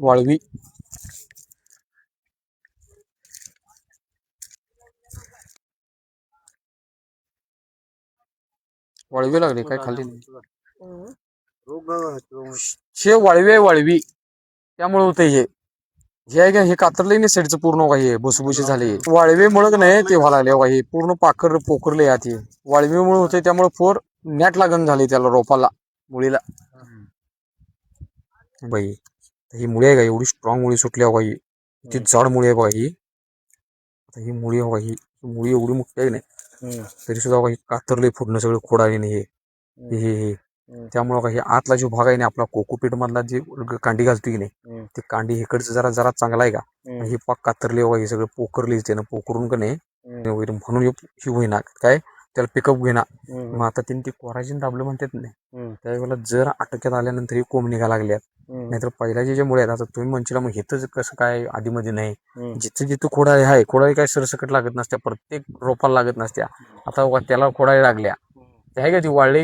वाळवी वाळवी लागली काय खाल्ली शे वाळवी वाळवी त्यामुळे होतं हे आहे का हे कातरलंय नाही साईडचं पूर्ण काही भुसभुशी झाली वाळवीमुळे नाही ते व्हायला लागले काही पूर्ण पाखर पोखरले यात वाळवीमुळे होते त्यामुळे फोर नॅट लागण झाली त्याला रोपाला मुळीला बाई ही मुळी आहे का एवढी स्ट्रॉंग मुळी सुटली आहे बाई ती जाड मुळी आहे बाई ही मुळी आहे बाई ही मुळी एवढी मोठी आहे नाही तरी सुद्धा काही कातरले फुटणं सगळं खोडाले नाही हे त्यामुळे काही आतला जो भाग आहे ना आपला कोकोपीट मधला जे कांडी घालतो की नाही ते कांडी इकडचं जरा जरा चांगला आहे का ही पाक कातरले हे सगळं पोखरले त्यानं पोखरून का नाही म्हणून ही होईना काय त्याला पिकअप घेणार मग आता त्यांनी ती कोरायजीन दाबलं म्हणतात नाही त्यावेळेला जर आटोक्यात आल्यानंतर ही कोंब निघा लागल्यात नाहीतर पहिल्या जे मुळे आहेत आता तुम्ही म्हणशील मग हेच कसं काय आधीमध्ये नाही जिथं जिथं खोडाळी आहे खोडाळी काय सरसकट लागत नसत्या प्रत्येक रोपाला लागत नसत्या आता त्याला खोडाळी लागल्या आहे का ती वाळली